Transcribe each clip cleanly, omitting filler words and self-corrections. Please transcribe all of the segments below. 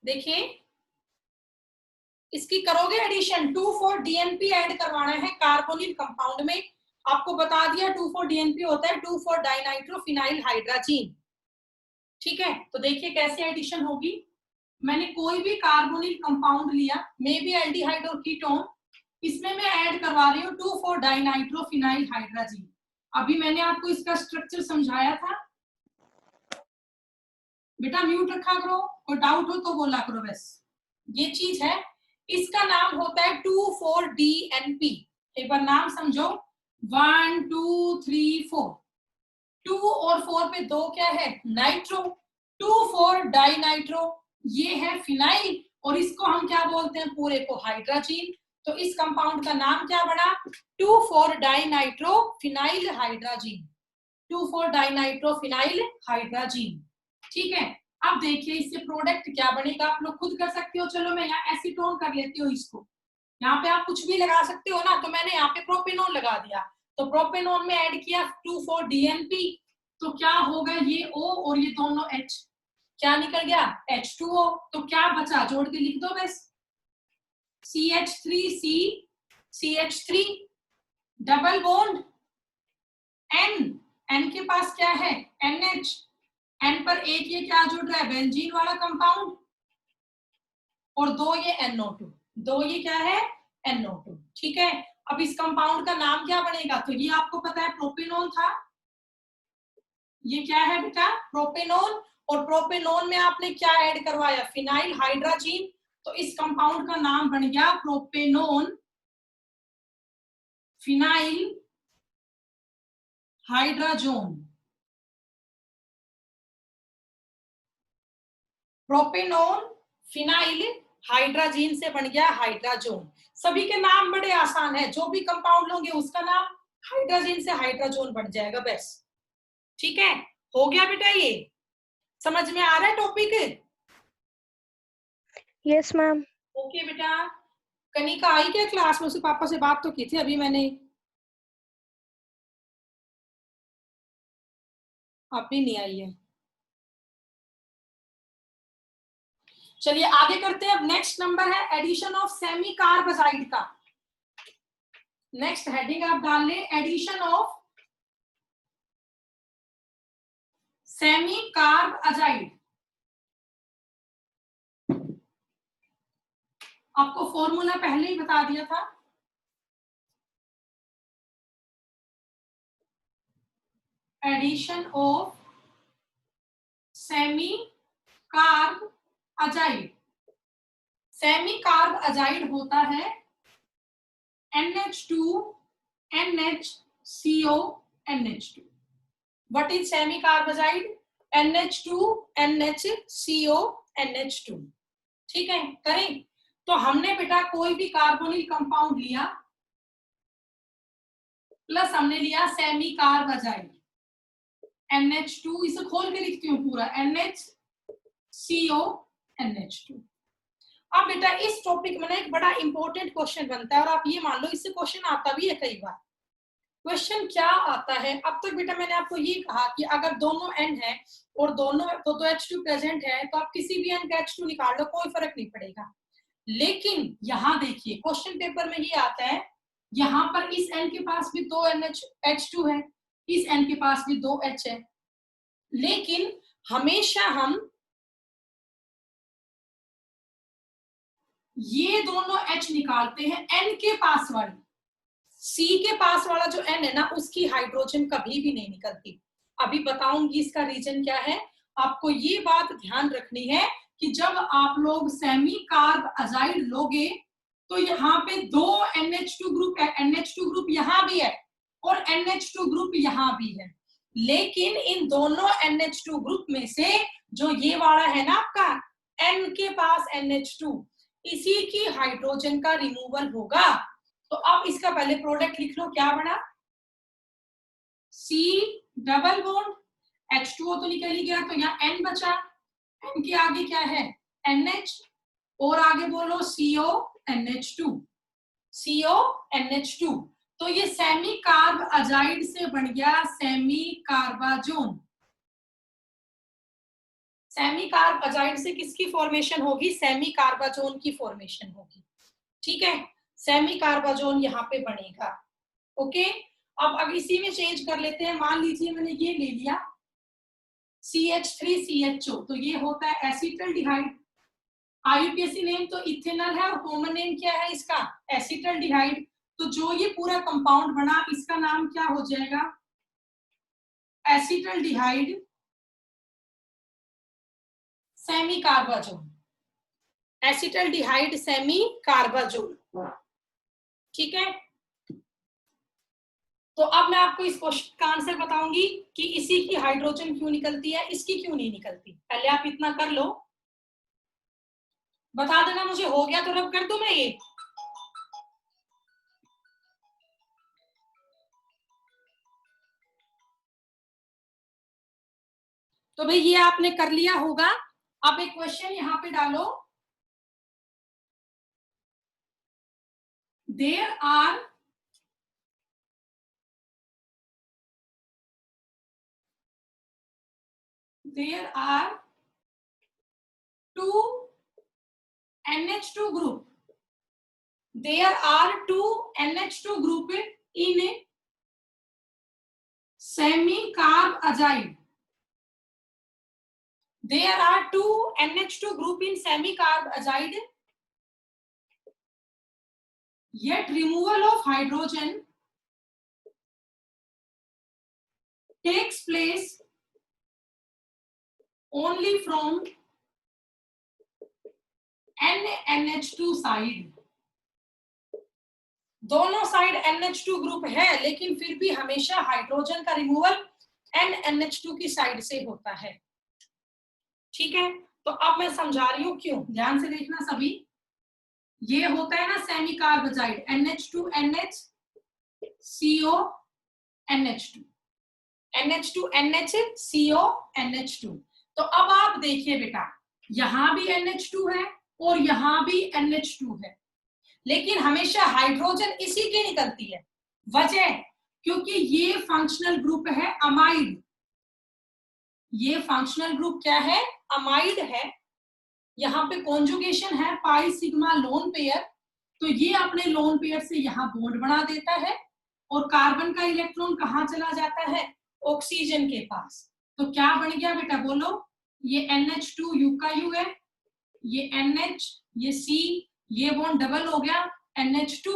देखिए इसकी करोगे एडिशन, 2,4-DNP ऐड करवाना है कार्बोनिल कंपाउंड में। आपको बता दिया 2,4-DNP होता है 2,4-डाइनाइट्रोफिनाइल हाइड्राजीन। ठीक है, तो देखिए कैसे एडिशन होगी। मैंने कोई भी कार्बोनिल कंपाउंड लिया, मे बी एल्डिहाइड और कीटोन, इसमें मैं ऐड करवा रही हूँ 2,4-डाइनाइट्रोफिनाइल हाइड्राजीन। अभी मैंने आपको इसका स्ट्रक्चर समझाया था। बेटा म्यूट रखा करो, कोई डाउट हो तो बोला करो। बस ये चीज है, इसका नाम होता है 2,4-DNP। एक बार नाम समझो, 1 2 3 4। 2 और 4 पे 2 क्या है, नाइट्रो। 2,4-डाइनाइट्रो, ये है फिनाइल, और इसको हम क्या बोलते हैं, पूरे को हाइड्राजीन। तो इस कंपाउंड का नाम क्या बना, 2,4-डाइनाइट्रोफिनाइल हाइड्राजीन। 2,4-डाइनाइट्रोफिनाइल हाइड्राजीन। ठीक है, अब देखिए इससे प्रोडक्ट क्या बनेगा, आप लोग खुद कर सकते हो। चलो मैं यहाँ एसीटोन कर लेती हूँ इसको, यहाँ पे आप कुछ भी लगा सकते हो ना, तो मैंने यहाँ पे प्रोपेनॉन लगा दिया। तो प्रोपेनॉन में ऐड किया 2,4-DNP, तो क्या होगा, ये O और ये दोनों H, क्या निकल गया, H2O। तो क्या बचा, जोड़ के लिख दो बस, CH3C CH3 double bond N के पास क्या है, NH, N पर एक ये क्या जुड़ रहा है, बेंजीन वाला कंपाउंड, और 2 ये NO2, 2 ये क्या है, NO2। ठीक है, अब इस कंपाउंड का नाम क्या बनेगा, तो ये आपको पता है प्रोपेनॉन था, ये क्या है बेटा, प्रोपेनॉन। और प्रोपेनॉन में आपने क्या ऐड करवाया, फिनाइल हाइड्राजीन। तो इस कंपाउंड का नाम बन गया propanone phenyl hydrazone. Propanone phenyl hydrazine से बन गया हाइड्राजोन। सभी के नाम बड़े आसान है, जो भी कंपाउंड लोगे उसका नाम हाइड्राजीन से हाइड्राजोन बन जाएगा बस। ठीक है, हो गया बेटा, ये समझ में आ रहा है टॉपिक। Yes ma'am. ओके बेटा, कनिका आई क्या क्लास में, उसके पापा से बात तो की थी अभी मैंने, अब भी नहीं आई है। चलिए आगे करते हैं। अब नेक्स्ट नंबर है एडिशन ऑफ सेमी कार्बोजाइड का। नेक्स्ट हेडिंग आप डाल लें, addition of semicarbazide. आपको फॉर्मूला पहले ही बता दिया था, addition of semicarbazide. Semicarbazide होता है NH2 NHCO NH2। What is semicarbazide, NH2 NHCO NH2। ठीक है, करें। तो हमने बेटा कोई भी कार्बोनिल कंपाउंड लिया, प्लस हमने लिया सेमी कार्ब अजाइड NH2, इसे खोल के लिखती हूँ पूरा, NHCO NH2। अब बेटा इस टॉपिक में ना एक बड़ा इंपॉर्टेंट क्वेश्चन बनता है, और आप ये मान लो इससे क्वेश्चन आता भी है कई बार। क्वेश्चन क्या आता है, अब तक बेटा मैंने आपको ये कहा कि अगर दोनों N है और दोनों तो H2 प्रेजेंट है, तो आप किसी भी N का H2 निकाल लो, कोई फर्क नहीं पड़ेगा। लेकिन यहाँ देखिए क्वेश्चन पेपर में ये आता है, यहाँ पर इस N के पास भी 2 H2 है, इस N के पास भी 2 H है, लेकिन हमेशा हम ये दोनों H निकालते हैं N के पास वाली, C के पास वाला जो N है ना, उसकी हाइड्रोजन कभी भी नहीं निकलती। अभी बताऊंगी इसका रीजन क्या है। आपको ये बात ध्यान रखनी है कि जब आप लोग सेमी कार्ब अजाइड लोगे, तो यहाँ पे 2 NH2 ग्रुप है, NH2 ग्रुप यहाँ भी है और NH2 ग्रुप यहाँ भी है, लेकिन इन दोनों NH2 ग्रुप में से जो ये वाला है ना आपका N के पास NH2, इसी की हाइड्रोजन का रिमूवल होगा। तो अब इसका पहले प्रोडक्ट लिख लो, क्या बना, C डबल बॉन्ड H2O तो निकल ही गया, तो यहाँ N बचा, N के आगे क्या है NH, और आगे बोलो CO NH2, CO NH2। तो ये सेमी कार्ब अजाइड से बन गया सेमी कार्बाजोन। सेमी कार्बाजाइड से किसकी फॉर्मेशन होगी? सेमी कार्बाजोन की फॉर्मेशन होगी। ठीक है, सेमी कार्बाजोन यहाँ पे बनेगा। ओके, अब इसी में चेंज कर लेते हैं। मान लीजिए मैंने ये ले लिया CH3CHO, तो ये होता है एसिटल्डिहाइड। आईयूपीएसी नेम तो इथेनॉल है और कॉमन नेम क्या है इसका? एसिटल्डिहाइड। तो जो ये पूरा कंपाउंड बना इसका नाम क्या हो जाएगा? Acetaldehyde semi carbazone. Acetaldehyde semi carbazone. ठीक है, तो अब मैं आपको इस क्वेश्चन का आंसर बताऊंगी कि इसी की हाइड्रोजन क्यों निकलती है, इसकी क्यों नहीं निकलती। पहले आप इतना कर लो, बता देना मुझे। हो गया तो रब कर दूं मैं ये। तो भाई ये आपने कर लिया होगा। अब एक क्वेश्चन यहां पे डालो। There are two NH2 group. There are two NH2 group in semi-carbazide. There are two NH2 group in semi-carbazide. Yet removal of hydrogen takes place only from NH2 side. दोनों साइड NH2 ग्रुप है, लेकिन फिर भी हमेशा hydrogen का removal NH2 की side से होता है। ठीक है, तो अब मैं समझा रही हूं क्यों, ध्यान से देखना सभी। ये होता है ना semi carbazide, NH2NH CO NH2 NH2NH CO NH2। तो अब आप देखिए बेटा, यहां भी NH2 है और यहां भी NH2 है, लेकिन हमेशा हाइड्रोजन इसी की निकलती है। वजह, क्योंकि ये फंक्शनल ग्रुप है अमाइड। ये फंक्शनल ग्रुप क्या है? अमाइड है। यहाँ पे कॉन्जुगेशन है पाई सिग्मा लोन पेयर, तो ये अपने लोन पेयर से यहाँ बॉन्ड बना देता है और कार्बन का इलेक्ट्रॉन कहाँ चला जाता है? ऑक्सीजन के पास। तो क्या बन गया बेटा, बोलो। ये NH2 U का U है, ये NH, ये C, ये बॉन्ड डबल हो गया NH2,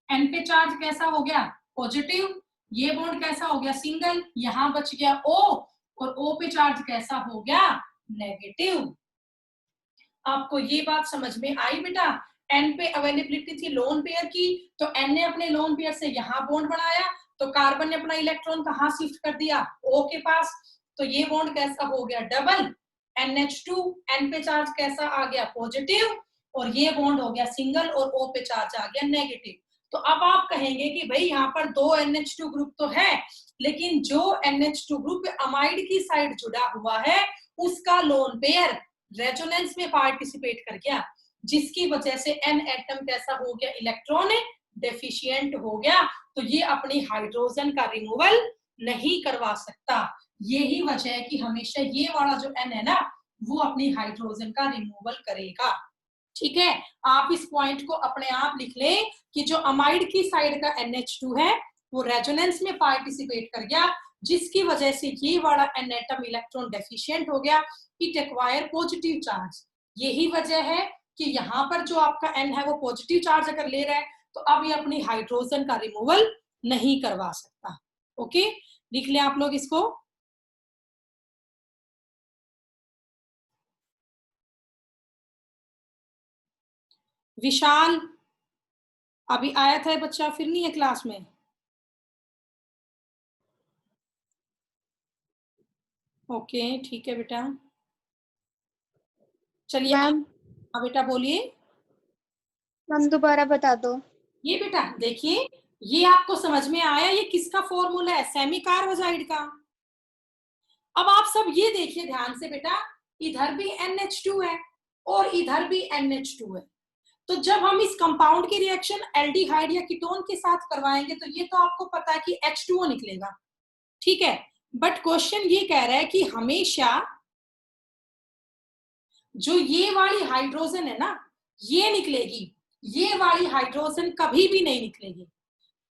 N पे चार्ज कैसा हो गया? पॉजिटिव। ये बॉन्ड कैसा हो गया? सिंगल। यहां बच गया O, और O पे चार्ज कैसा हो गया? नेगेटिव। आपको ये बात समझ में आई बेटा? N पे अवेलेबिलिटी थी लोन पेयर की, तो N ने अपने लोन पेयर से यहां बॉन्ड बनाया, तो कार्बन ने अपना इलेक्ट्रॉन कहां शिफ्ट कर दिया? O के पास। तो ये बॉन्ड कैसा हो गया? डबल। NH2, N पे चार्ज कैसा आ गया? पॉजिटिव, और ये बॉन्ड हो गया सिंगल और O पे चार्ज आ गया नेगेटिव। तो अब आप कहेंगे कि भाई यहाँ पर दो NH2 ग्रुप तो है, लेकिन जो NH2 ग्रुप अमाइड की साइड जुड़ा हुआ है उसका लोन पेयर रेजोनेंस में पार्टिसिपेट कर गया, जिसकी वजह से N एटम कैसा हो गया? इलेक्ट्रॉन डेफिशिएंट हो गया। तो ये अपनी हाइड्रोजन का रिमूवल नहीं करवा सकता। यही वजह है कि हमेशा ये वाला जो N है ना, वो अपनी हाइड्रोजन का रिमूवल करेगा। ठीक है, आप इस पॉइंट को अपने आप लिख लें कि जो अमाइड की साइड का NH2 है वो रेजोनेंस में पार्टिसिपेट कर गया, जिसकी वजह से ये वाला N एटम इलेक्ट्रॉन डेफिशिएंट हो गया, इट एक्वायर पॉजिटिव चार्ज। यही वजह है कि यहाँ पर जो आपका N है वो पॉजिटिव चार्ज अगर ले रहा है, तो अब ये अपनी हाइड्रोजन का रिमूवल नहीं करवा सकता। ओके, लिख लें आप लोग इसको। विशाल अभी आया था बच्चा, फिर नहीं है क्लास में? ओके ठीक है बेटा, चलिए। मैम हाँ बेटा बोलिए। मैम दोबारा बता दो। ये बेटा देखिए, ये आपको समझ में आया ये किसका फॉर्मूला है? सेमी कार्बाजाइड का। अब आप सब ये देखिए ध्यान से बेटा, इधर भी NH2 है और इधर भी NH2 है। तो जब हम इस कंपाउंड की रिएक्शन एल्डिहाइड या कीटोन के साथ करवाएंगे तो ये तो आपको पता है कि H2O निकलेगा। ठीक है, बट क्वेश्चन ये कह रहा है कि हमेशा जो ये वाली हाइड्रोजन है ना, ये निकलेगी, ये वाली हाइड्रोजन कभी भी नहीं निकलेगी।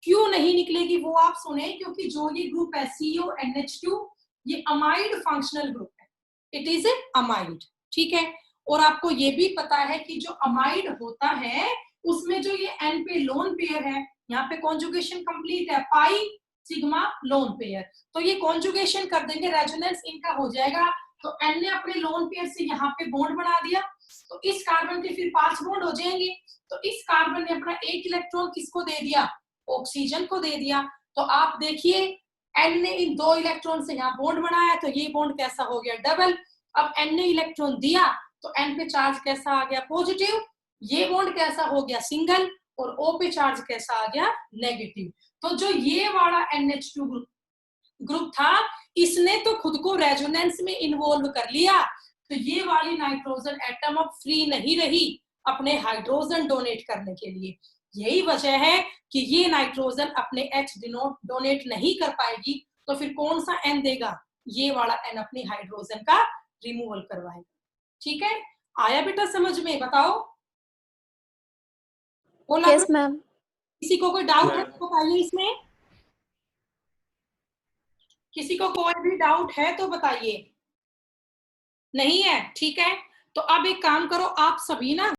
क्यों नहीं निकलेगी वो आप सुने, क्योंकि जो ये ग्रुप है CONH2, ये अमाइड फंक्शनल ग्रुप है, इट इज ए अमाइड, ठीक है। और आपको ये भी पता है कि जो अमाइड होता है उसमें जो ये N पे लोन पेयर है, यहाँ पे कॉन्जुगेशन कंप्लीट है, पाई सिग्मा लोन पेयर, तो ये कॉन्जुगेशन कर देंगे, रेजोनेंस इनका हो जाएगा। तो N ने अपने लोन पेयर से यहाँ पे बॉन्ड बना दिया, तो इस कार्बन के फिर 5 बॉन्ड हो जाएंगे। तो इस कार्बन ने अपना एक इलेक्ट्रॉन किसको दे दिया, ऑक्सीजन को दे दिया। तो आप देखिए N ने इन 2 इलेक्ट्रॉन से यहाँ बॉन्ड बनाया, तो ये बॉन्ड कैसा हो गया, डबल। अब N ने इलेक्ट्रॉन दिया तो N पे चार्ज कैसा आ गया, पॉजिटिव। ये बॉन्ड कैसा हो गया, सिंगल, और O पे चार्ज कैसा आ गया, नेगेटिव। तो जो ये वाला NH2 ग्रुप था, इसने तो खुद को रेजोनेंस में इन्वॉल्व कर लिया, तो ये वाली नाइट्रोजन एटम अब फ्री नहीं रही अपने हाइड्रोजन डोनेट करने के लिए। यही वजह है कि ये नाइट्रोजन अपने H डोनेट नहीं कर पाएगी, तो फिर कौन सा N देगा, ये वाला N अपनी हाइड्रोजन का रिमूवल करवाएगा। ठीक है, आया बेटा समझ में, बताओ। बोला यस मैम। किसी को कोई डाउट है तो बताइए इसमें, किसी को कोई भी डाउट है तो बताइए। नहीं है, ठीक है। तो अब एक काम करो, आप सभी ना